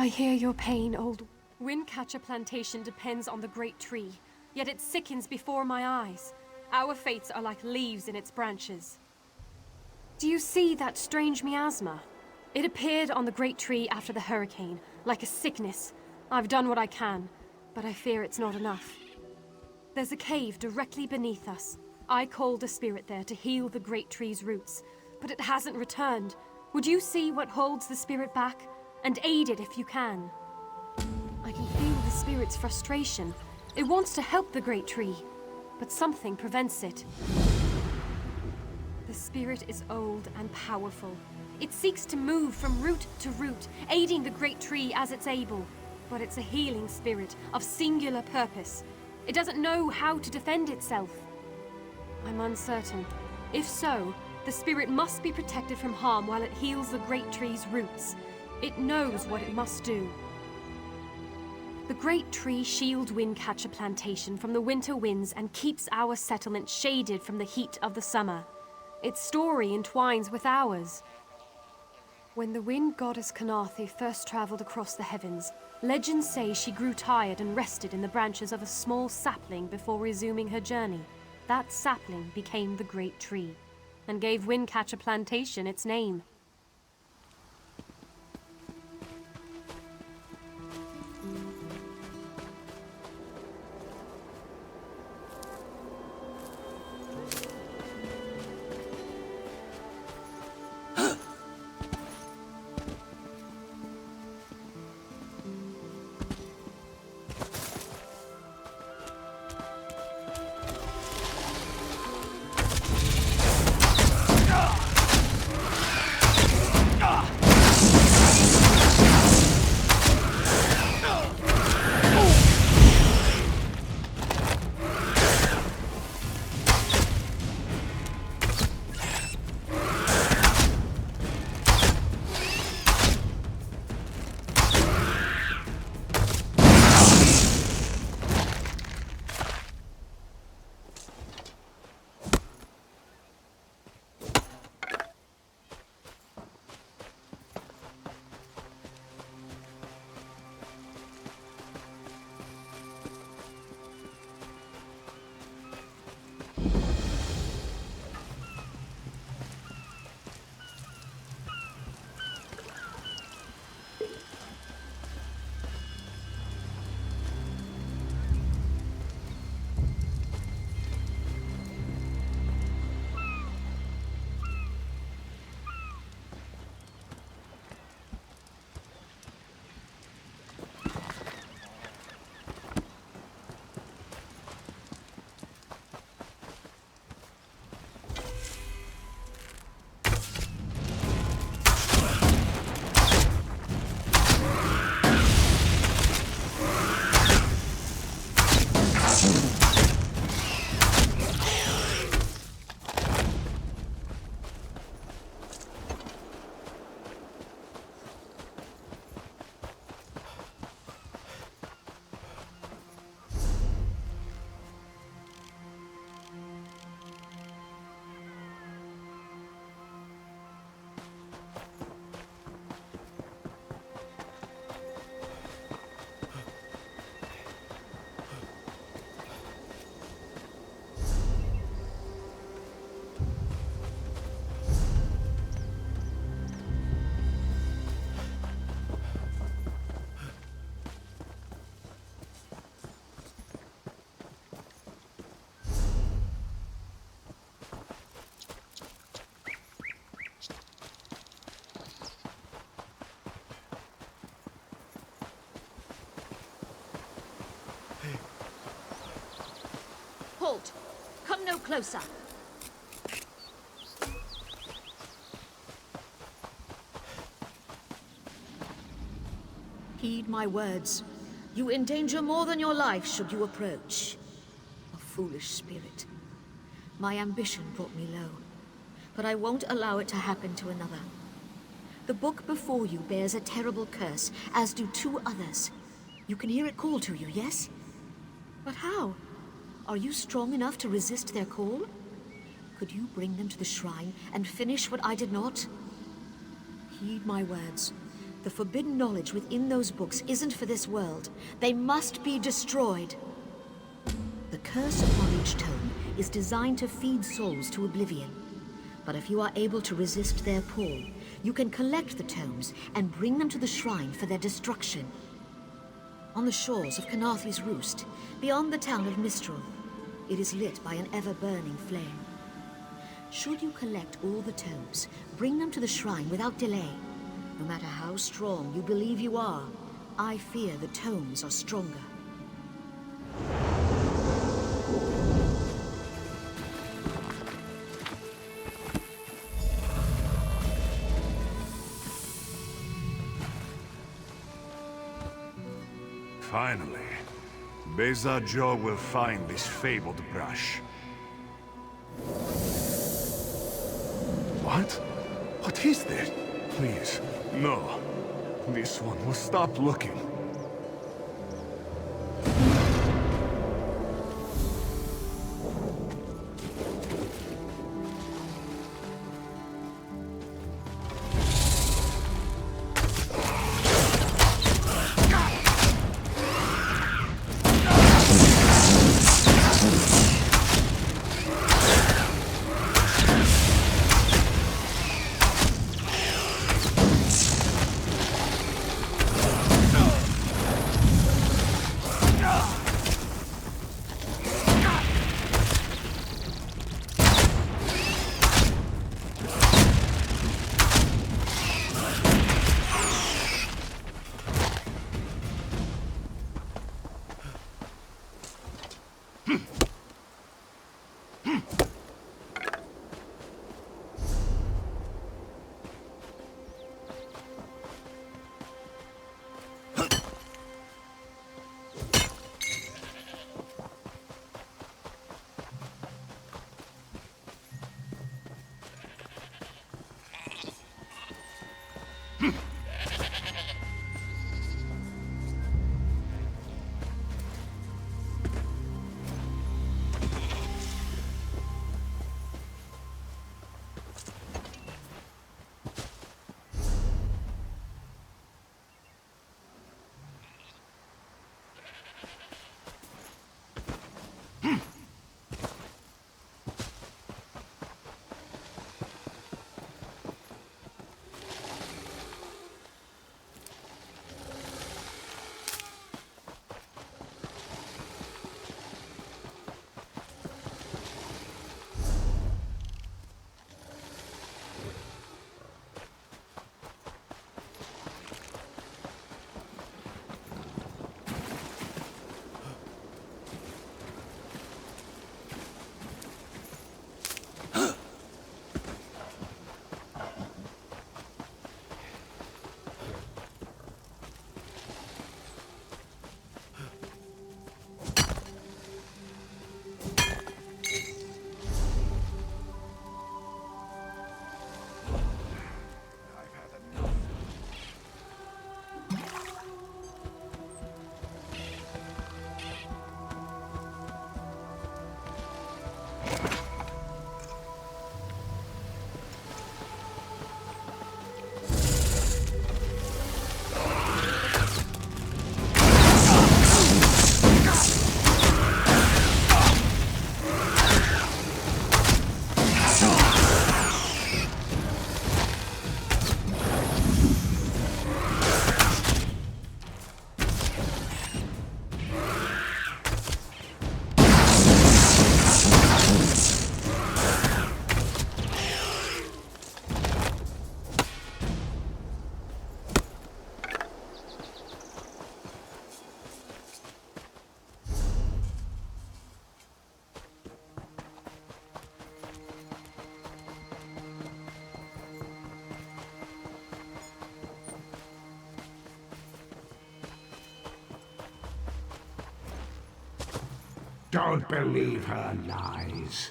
I hear your pain, old. Windcatcher Plantation depends on the great tree, yet it sickens before my eyes. Our fates are like leaves in its branches. Do you see that strange miasma? It appeared on the great tree after the hurricane, like a sickness. I've done what I can, but I fear it's not enough. There's a cave directly beneath us. I called a spirit there to heal the great tree's roots, but it hasn't returned. Would you see what holds the spirit back? And aid it if you can. I can feel the spirit's frustration. It wants to help the great tree, but something prevents it. The spirit is old and powerful. It seeks to move from root to root, aiding the great tree as it's able. But it's a healing spirit of singular purpose. It doesn't know how to defend itself. I'm uncertain. If so, the spirit must be protected from harm while it heals the great tree's roots. It knows what it must do. The great tree shields Windcatcher Plantation from the winter winds and keeps our settlement shaded from the heat of the summer. Its story entwines with ours. When the wind goddess Kanathi first traveled across the heavens, legends say she grew tired and rested in the branches of a small sapling before resuming her journey. That sapling became the great tree and gave Windcatcher Plantation its name. Halt! Come no closer. Heed my words. You endanger more than your life should you approach. A foolish spirit. My ambition brought me low, but I won't allow it to happen to another. The book before you bears a terrible curse, as do 2 others. You can hear it call to you, yes? But how? Are you strong enough to resist their call? Could you bring them to the shrine and finish what I did not? Heed my words. The forbidden knowledge within those books isn't for this world. They must be destroyed. The curse upon each tome is designed to feed souls to oblivion. But if you are able to resist their pull, you can collect the tomes and bring them to the shrine for their destruction. On the shores of Kanathli's Roost, beyond the town of Mistral, it is lit by an ever-burning flame. Should you collect all the tomes, bring them to the shrine without delay. No matter how strong you believe you are, I fear the tomes are stronger. Finally, Be'zad-jo will find this fabled brush. What? What is this? Please, no. This one will stop looking. Don't believe her lies.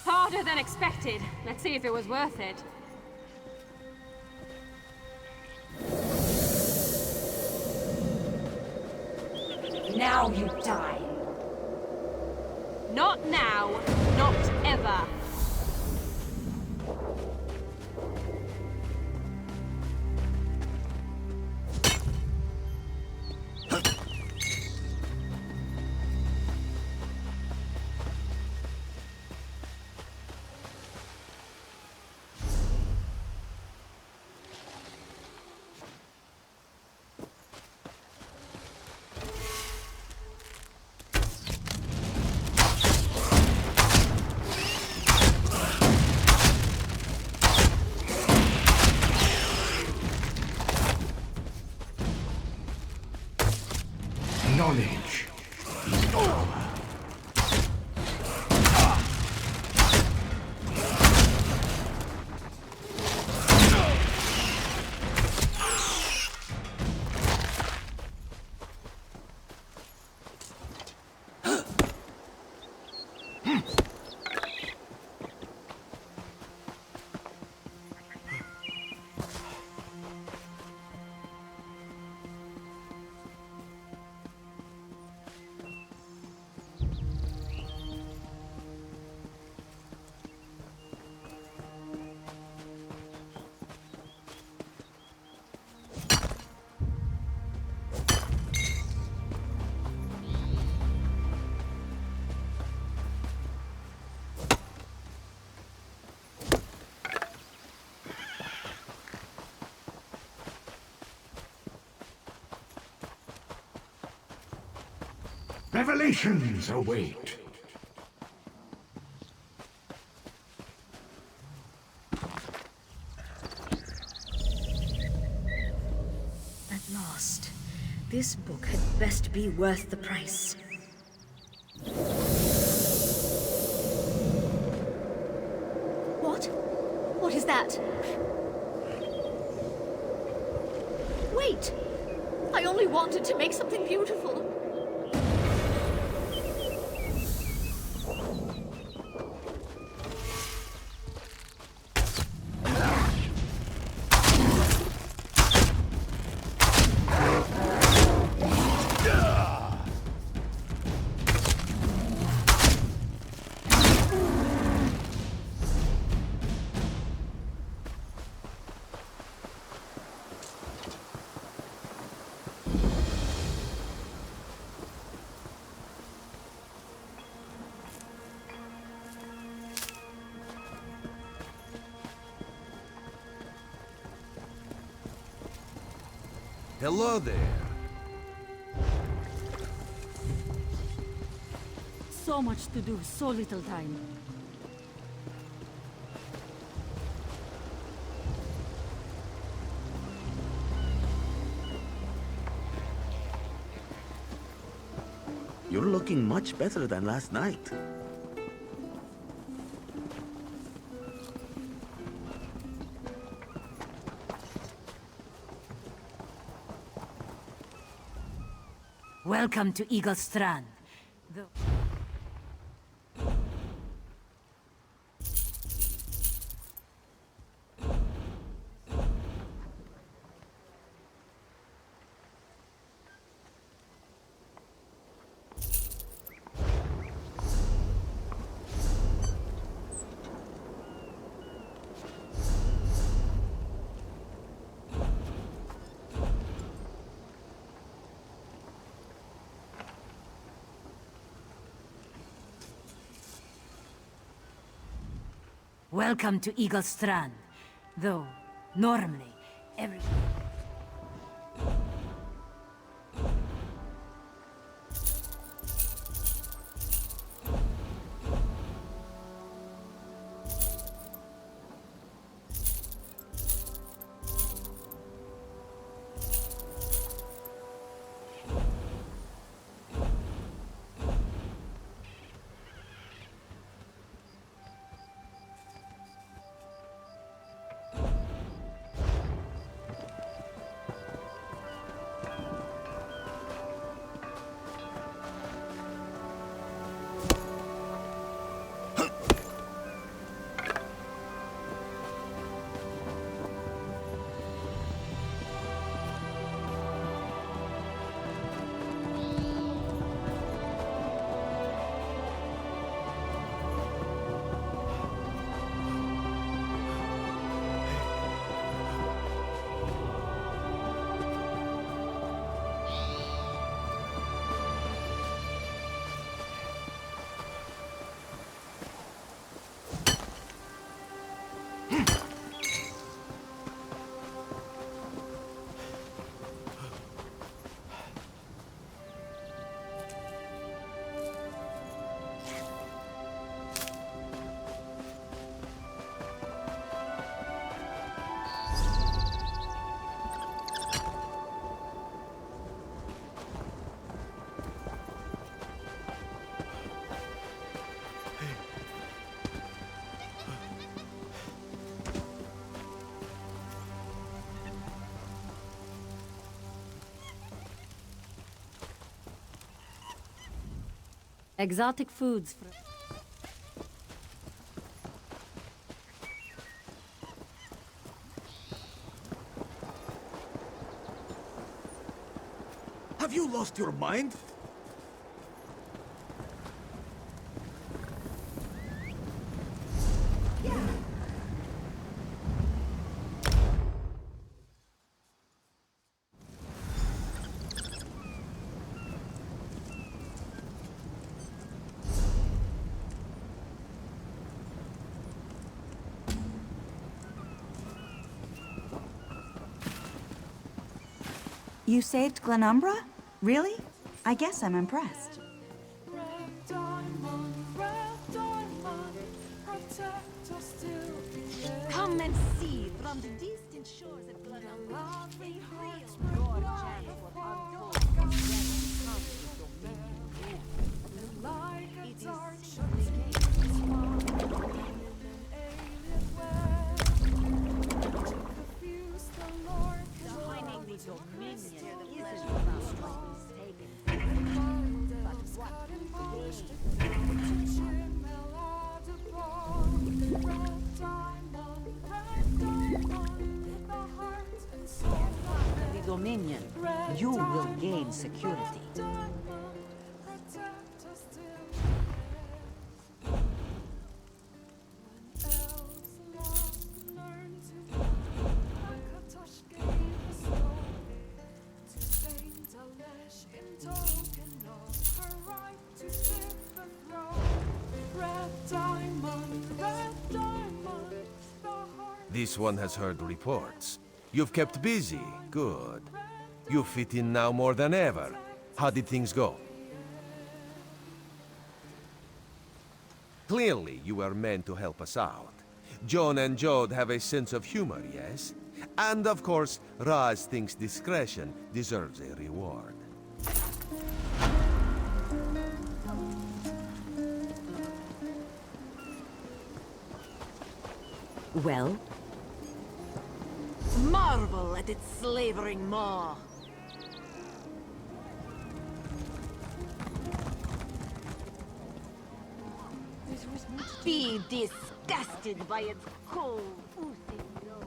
Harder than expected. Let's see if it was worth it. Now you die. Not now, not ever. Knowledge is power. Revelations await. At last. This book had best be worth the price. What? What is that? Wait! I only wanted to make something beautiful. Hello there. So much to do, so little time. You're looking much better than last night. Welcome to Eagle Strand. Welcome to Eagle Strand. Though, normally, every... Exotic foods. Have you lost your mind? You saved Glenumbra? Really? I guess I'm impressed. Come and see from the distant shores of Glenumbra. Your chance will unfold from It is simply joining the Dominion isn't about what was taken, but what was gained. The Dominion, you will gain security. This one has heard reports. You've kept busy. Good. You fit in now more than ever. How did things go? Clearly, you were meant to help us out. John and Jode have a sense of humor, yes? And of course, Raz thinks discretion deserves a reward. Well? Marvel at its slavering maw. Be disgusted by its cold, oozing nose.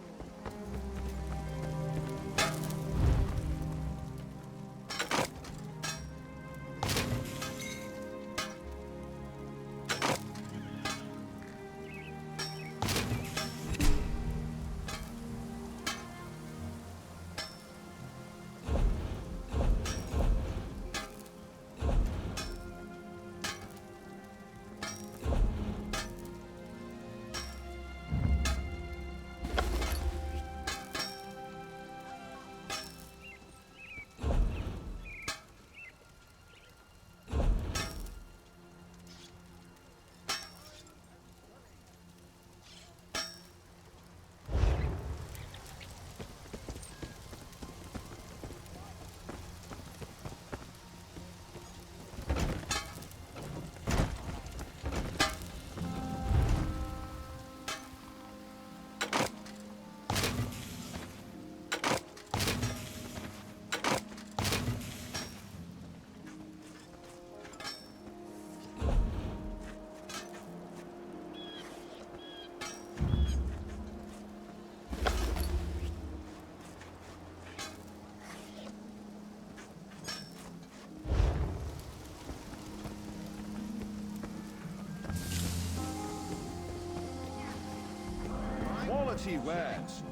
Quality wares.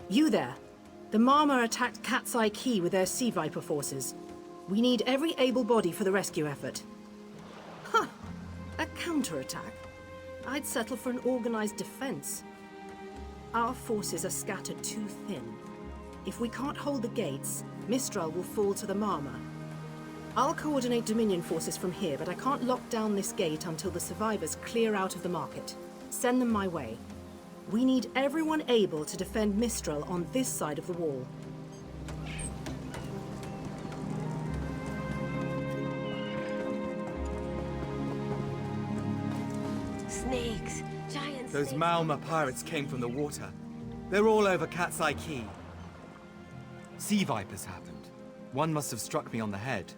You there. The Marma attacked Cat's Eye Key with their Sea Viper forces. We need every able body for the rescue effort. Huh! A counterattack? I'd settle for an organized defense. Our forces are scattered too thin. If we can't hold the gates, Mistral will fall to the Marma. I'll coordinate Dominion forces from here, but I can't lock down this gate until the survivors clear out of the market. Send them my way. We need everyone able to defend Mistral on this side of the wall. Those Malma pirates came from the water. They're all over Cat's Eye Key. Sea vipers happened. One must have struck me on the head.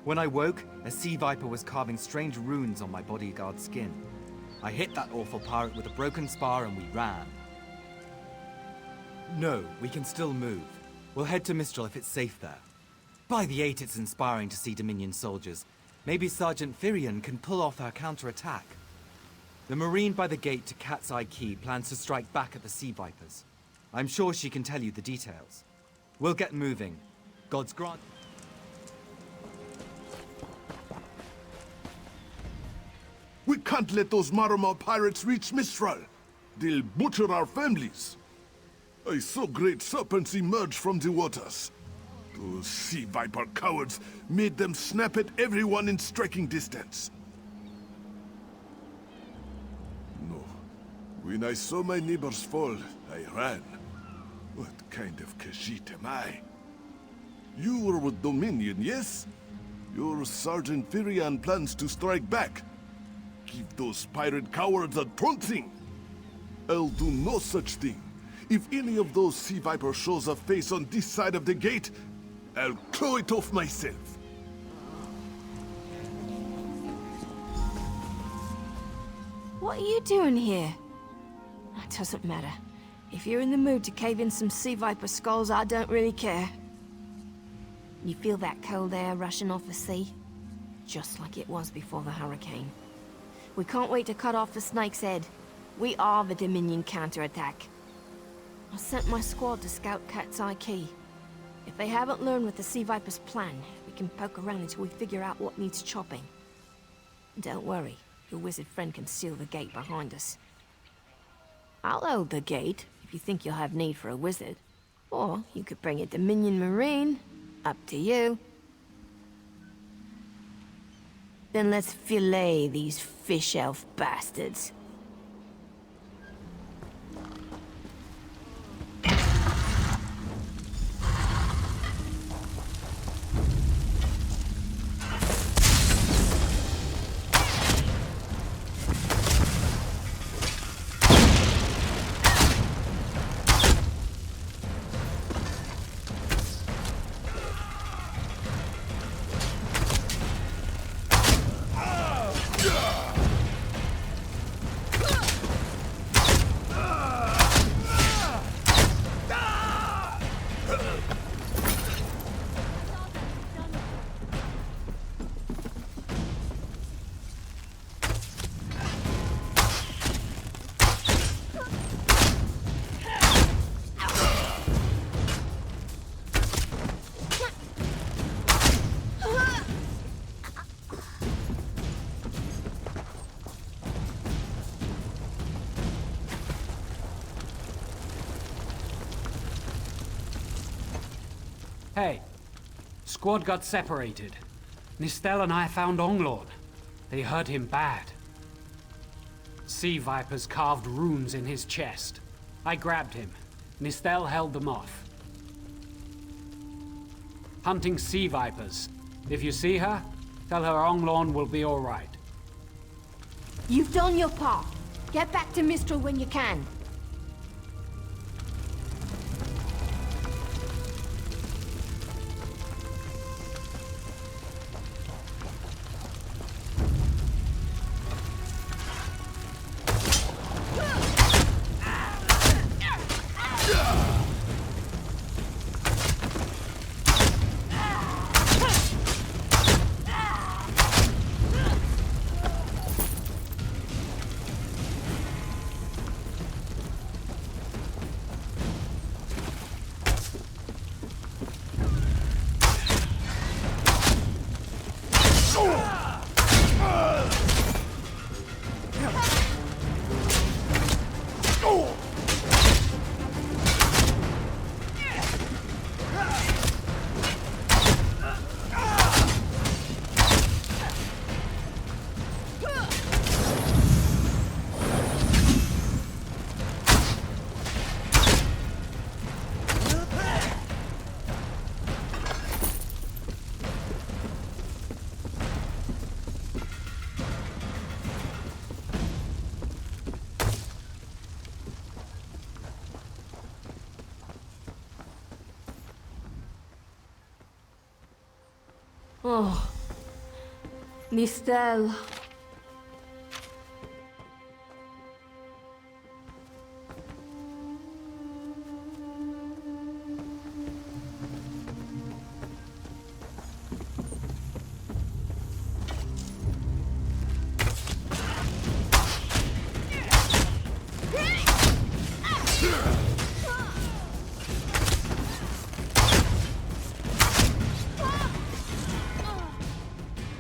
When I woke, a sea viper was carving strange runes on my bodyguard's skin. I hit that awful pirate with a broken spar and we ran. No, we can still move. We'll head to Mistral if it's safe there. By the 8, it's inspiring to see Dominion soldiers. Maybe Sergeant Firion can pull off our counterattack. The Marine by the gate to Cat's Eye Key plans to strike back at the Sea Vipers. I'm sure she can tell you the details. We'll get moving. God's grant. We can't let those Marama pirates reach Mistral. They'll butcher our families. I saw great serpents emerge from the waters. Those sea viper cowards made them snap at everyone in striking distance. No. When I saw my neighbors fall, I ran. What kind of Khajiit am I? You were with Dominion, yes? Your Sergeant Firion plans to strike back. Give those pirate cowards a trouncing. I'll do no such thing. If any of those sea vipers shows a face on this side of the gate, I'll claw it off myself. What are you doing here? That doesn't matter. If you're in the mood to cave in some sea viper skulls, I don't really care. You feel that cold air rushing off the sea? Just like it was before the hurricane. We can't wait to cut off the snake's head. We are the Dominion counterattack. I sent my squad to scout Cat's Eye Key. If they haven't learned what the Sea Viper's plan, we can poke around until we figure out what needs chopping. Don't worry, your wizard friend can seal the gate behind us. I'll hold the gate, if you think you'll have need for a wizard. Or you could bring a Dominion Marine. Up to you. Then let's fillet these fish elf bastards. Hey, squad got separated. Nistel and I found Onglorn. They hurt him bad. Sea Vipers carved runes in his chest. I grabbed him. Nistel held them off. Hunting Sea Vipers. If you see her, tell her Onglorn will be all right. You've done your part. Get back to Mistral when you can. Oh. Nistel.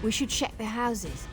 We should check the houses.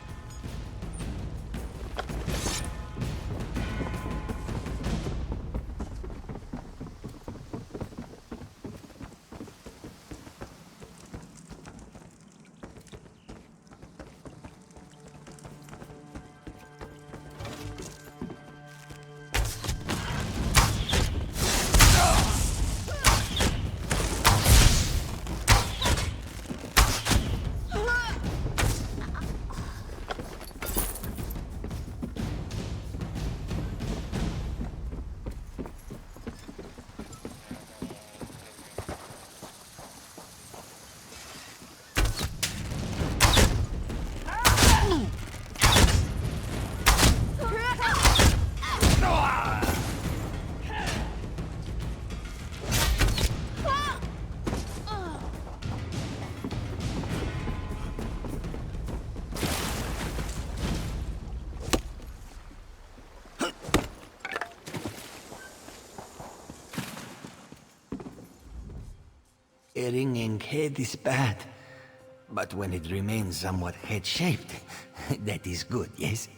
A ringing head is bad, but when it remains somewhat head-shaped, that is good, yes?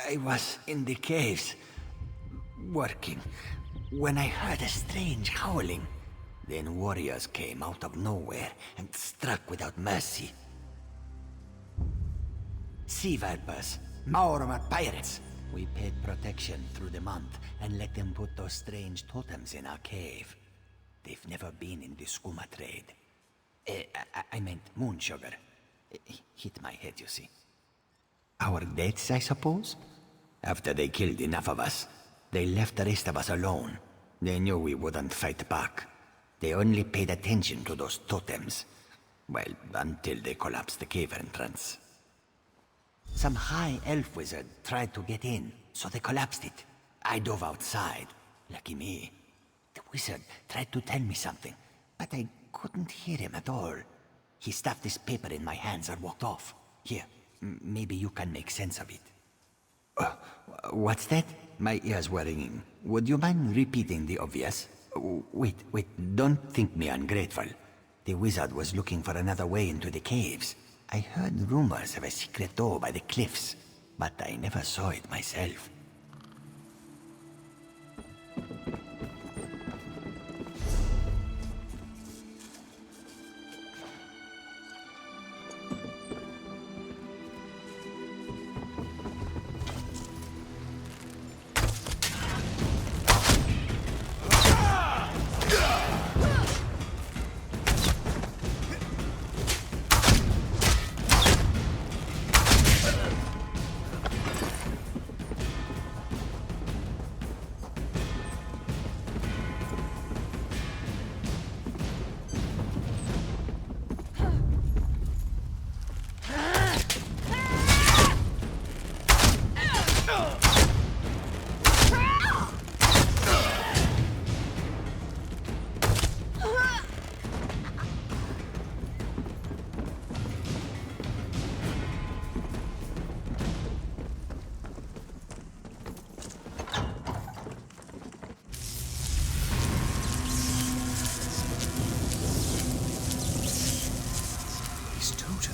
I was in the caves, working, when I heard a strange howling. Then warriors came out of nowhere and struck without mercy. Sea vipers, Maormer pirates. We paid protection through the month and let them put those strange totems in our cave. They've never been in the skooma trade. I meant moon sugar. Hit my head, you see. Our deaths, I suppose? After they killed enough of us, they left the rest of us alone. They knew we wouldn't fight back. They only paid attention to those totems. Well, until they collapsed the cave entrance. Some high elf wizard tried to get in, so they collapsed it. I dove outside. Lucky me. The wizard tried to tell me something, but I couldn't hear him at all. He stuffed this paper in my hands and walked off. Here, maybe you can make sense of it. What's that? My ears were ringing. Would you mind repeating the obvious? Wait, don't think me ungrateful. The wizard was looking for another way into the caves. I heard rumors of a secret door by the cliffs, but I never saw it myself.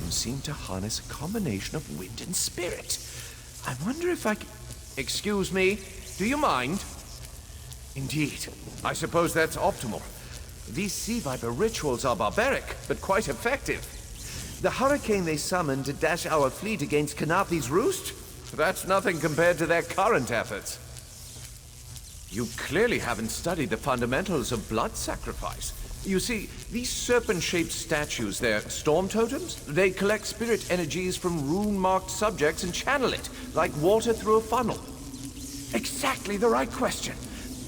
Seem to harness a combination of wind and spirit. I wonder if I can... Excuse me, do you mind? Indeed. I suppose that's optimal. These sea viper rituals are barbaric, but quite effective. The hurricane they summoned to dash our fleet against Kanapi's roost? That's nothing compared to their current efforts. You clearly haven't studied the fundamentals of blood sacrifice. You see, these serpent-shaped statues, they're storm totems. They collect spirit energies from rune-marked subjects and channel it, like water through a funnel. Exactly the right question.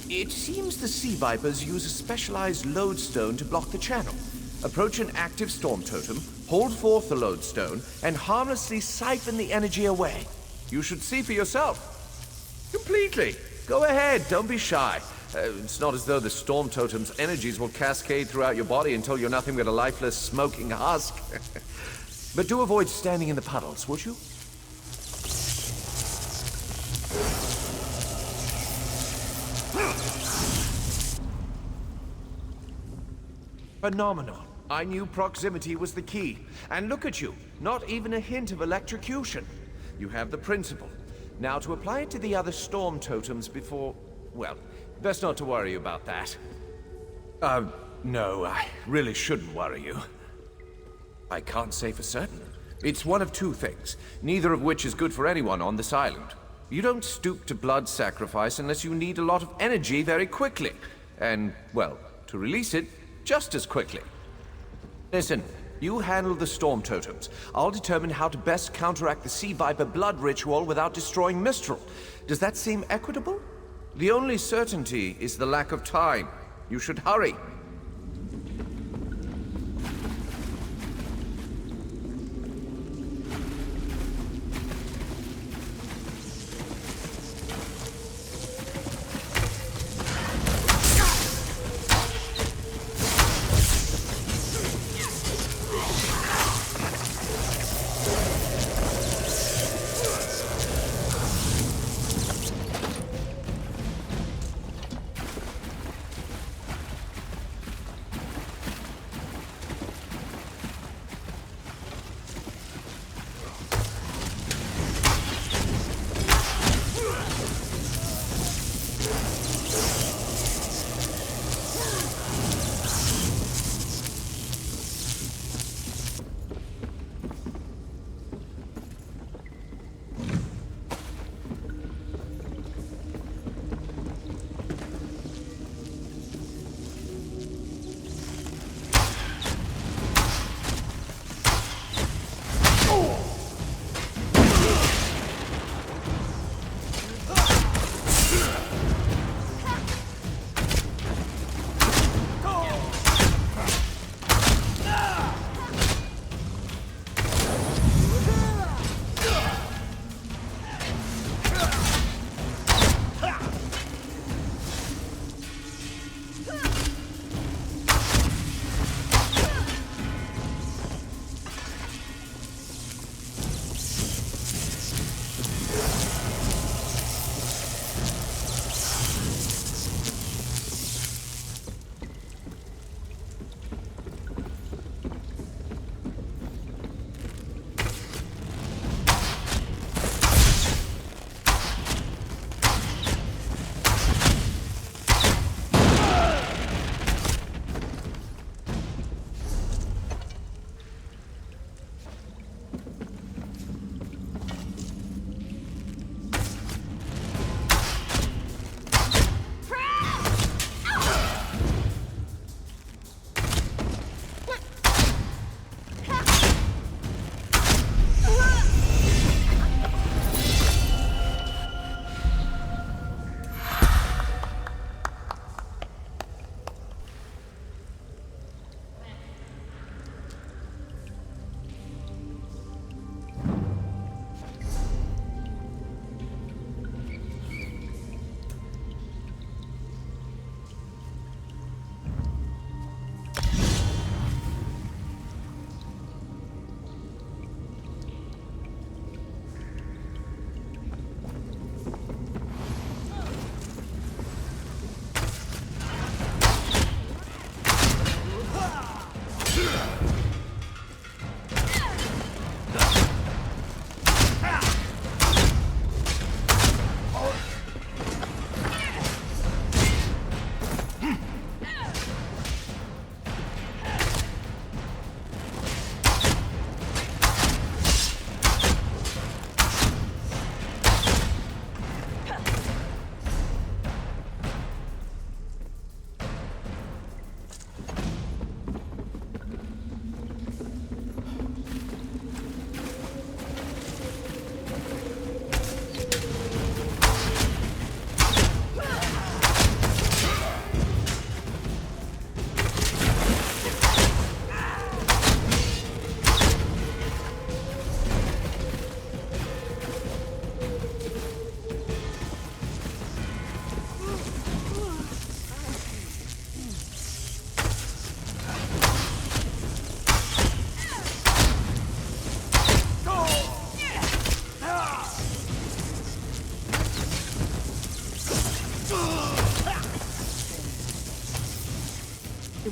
It seems the sea vipers use a specialized lodestone to block the channel. Approach an active storm totem, hold forth the lodestone, and harmlessly siphon the energy away. You should see for yourself. Completely. Go ahead, don't be shy. It's not as though the storm totem's energies will cascade throughout your body until you're nothing but a lifeless, smoking husk. But do avoid standing in the puddles, would you? Phenomenal. I knew proximity was the key. And look at you, not even a hint of electrocution. You have the principle. Now to apply it to the other storm totems before... well, best not to worry about that. No, I really shouldn't worry you. I can't say for certain. It's one of two things, neither of which is good for anyone on this island. You don't stoop to blood sacrifice unless you need a lot of energy very quickly. And, well, to release it, just as quickly. Listen, you handle the storm totems. I'll determine how to best counteract the Sea Viper blood ritual without destroying Mistral. Does that seem equitable? The only certainty is the lack of time. You should hurry.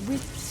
with...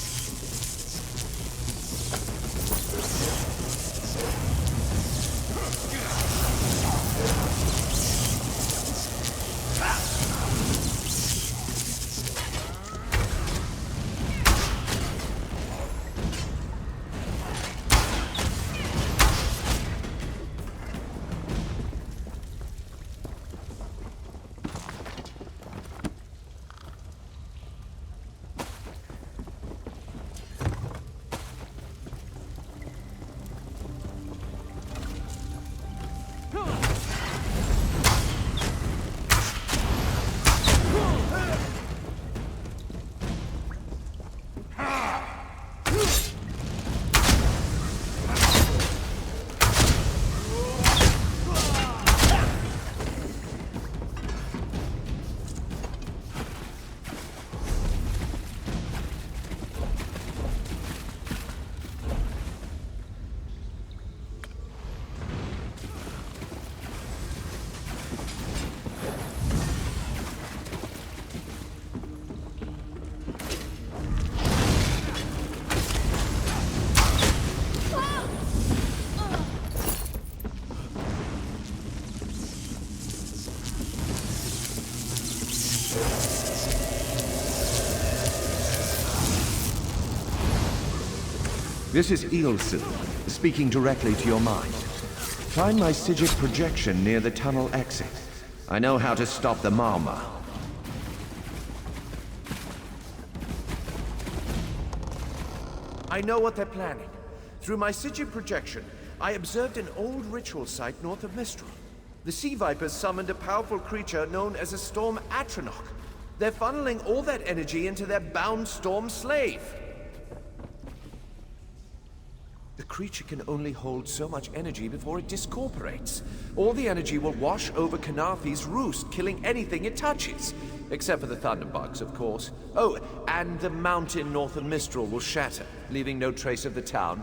This is Eilsund, speaking directly to your mind. Find my Psijic projection near the tunnel exit. I know how to stop the Marma. I know what they're planning. Through my Psijic projection, I observed an old ritual site north of Mistral. The Sea Vipers summoned a powerful creature known as a Storm Atronach. They're funneling all that energy into their bound Storm Slave. The creature can only hold so much energy before it discorporates. All the energy will wash over Kanafi's roost, killing anything it touches. Except for the thunderbugs, of course. Oh, and the mountain north of Mistral will shatter, leaving no trace of the town.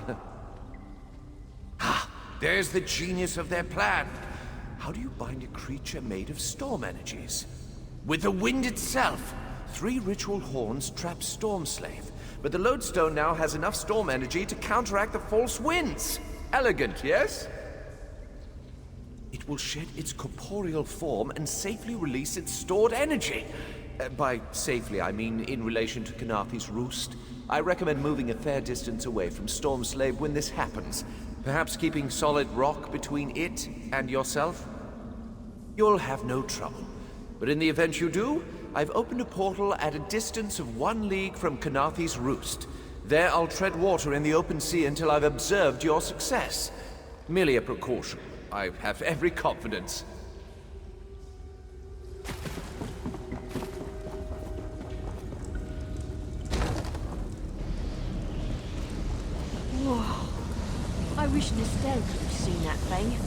Ah, there's the genius of their plan. How do you bind a creature made of storm energies? With the wind itself. 3 ritual horns trap Storm Slave. But the lodestone now has enough storm energy to counteract the false winds. Elegant, yes? It will shed its corporeal form and safely release its stored energy. By safely, I mean in relation to Kanafi's roost. I recommend moving a fair distance away from Storm Slave when this happens. Perhaps keeping solid rock between it and yourself? You'll have no trouble. But in the event you do, I've opened a portal at a distance of 1 league from Kanafi's roost. There I'll tread water in the open sea until I've observed your success. Merely a precaution. I have every confidence. Whoa. I wish Nistel could have seen that thing.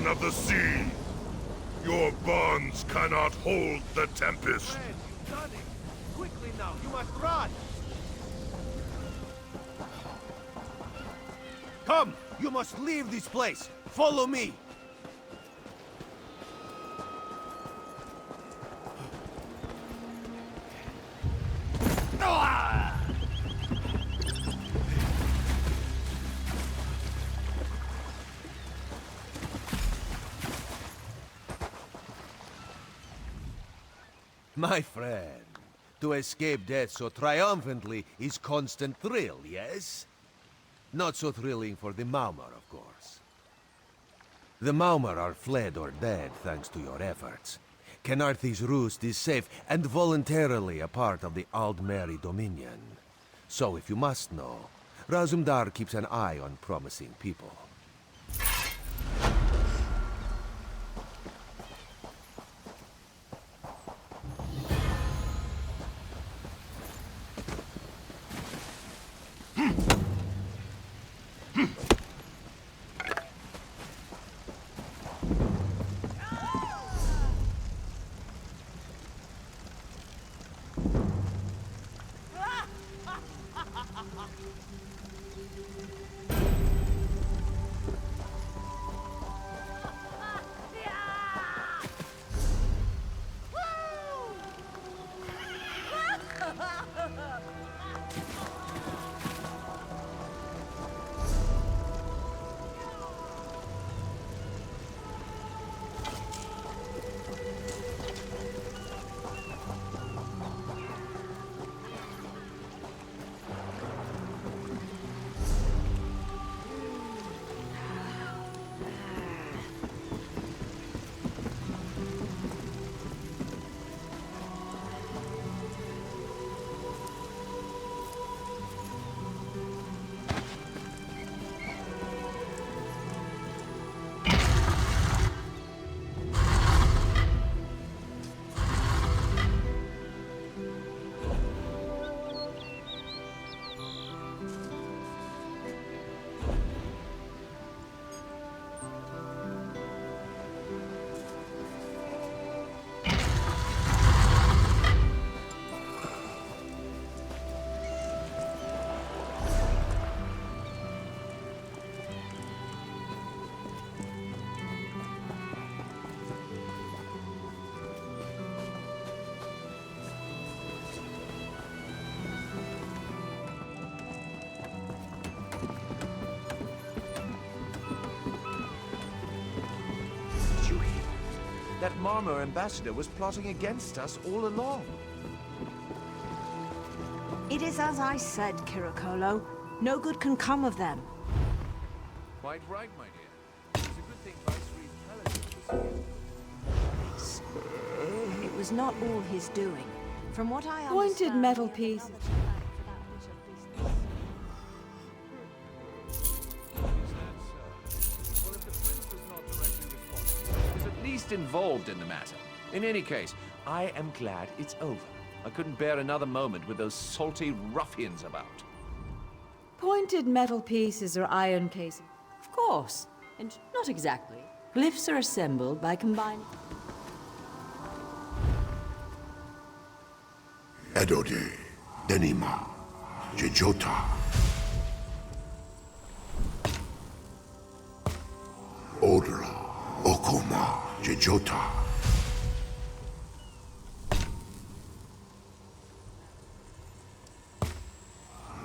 Guardian of the Sea! Your bonds cannot hold the Tempest! Quickly now, you must run! Come! You must leave this place! Follow me! My friend, to escape death so triumphantly is constant thrill, yes? Not so thrilling for the Maumar, of course. The Maumar are fled or dead thanks to your efforts. Kenarthi's roost is safe and voluntarily a part of the Aldmeri Dominion. So if you must know, Razumdar keeps an eye on promising people. That Marmor ambassador was plotting against us all along. It is as I said, Kirikolo. No good can come of them. Quite right, my dear. It's a good thing Viceroy Paladin was here. It was not all his doing. From what I understand... Pointed metal piece. Involved in the matter. In any case, I am glad it's over. I couldn't bear another moment with those salty ruffians about. Pointed metal pieces or iron casing? Of course. And not exactly. Glyphs are assembled by combining... Edode, Denima, Jejota. Odra, Okoma, Jejota.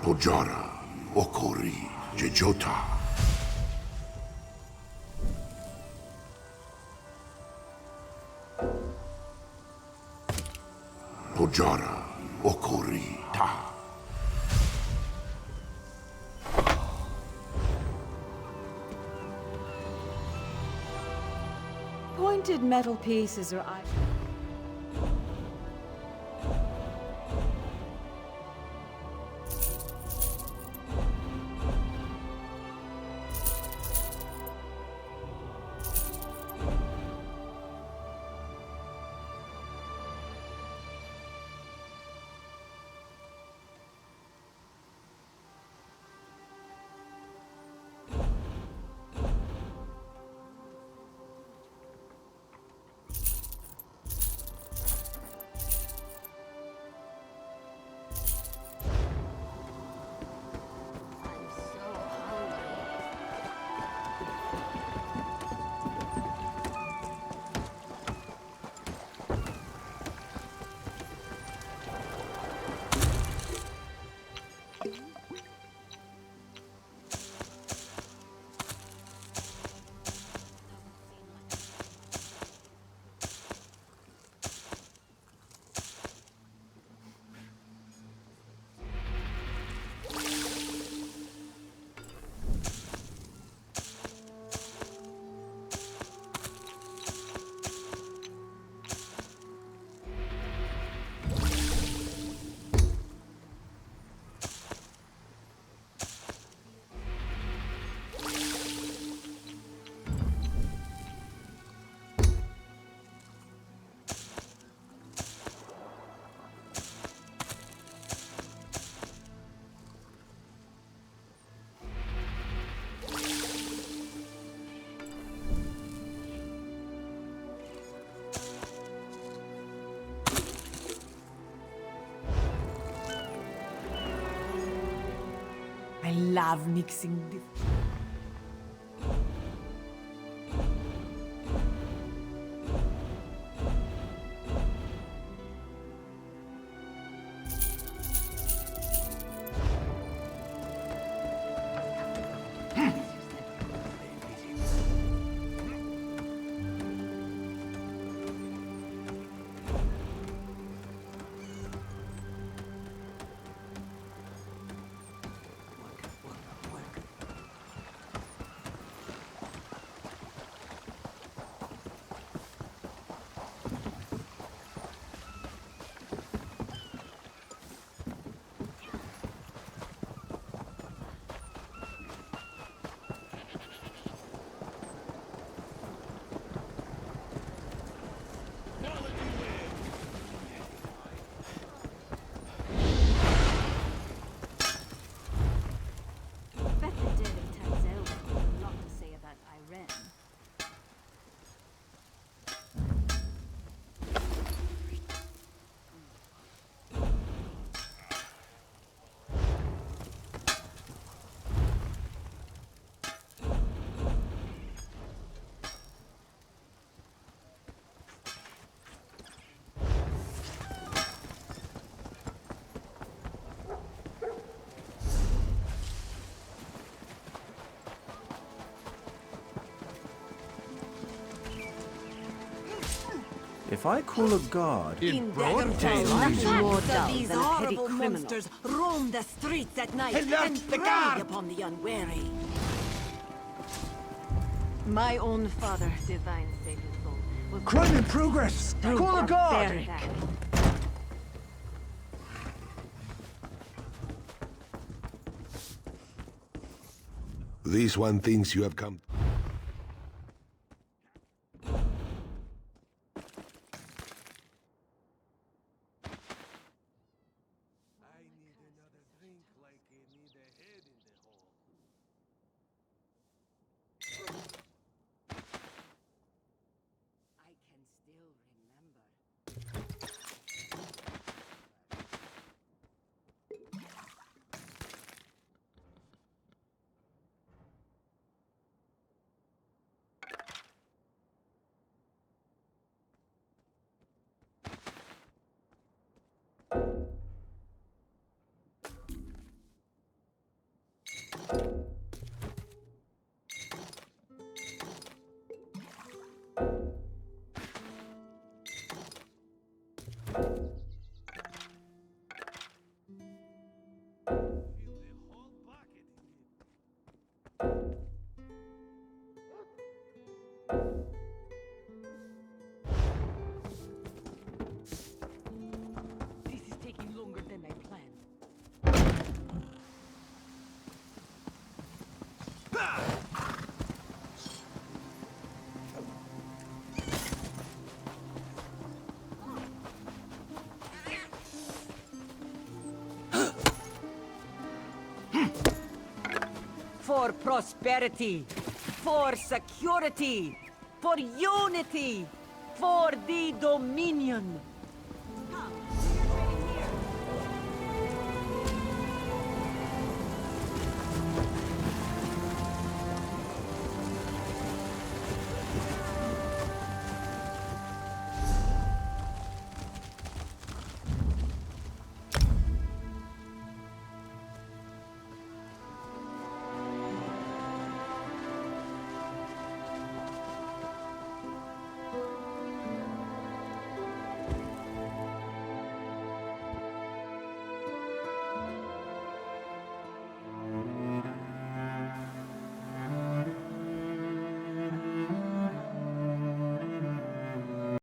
Pojara, Okori, Jejota. Pojara, Okori, Ta. Pointed metal pieces or iron... love mixing this. If I call a guard In broad daylight, these horrible monsters roam the streets at night and prey upon the unwary. My own father, divine Savior Soul, was Crime in progress! Call a guard! These one things you have come. This is taking longer than I planned. For prosperity, for security, for unity, for the Dominion.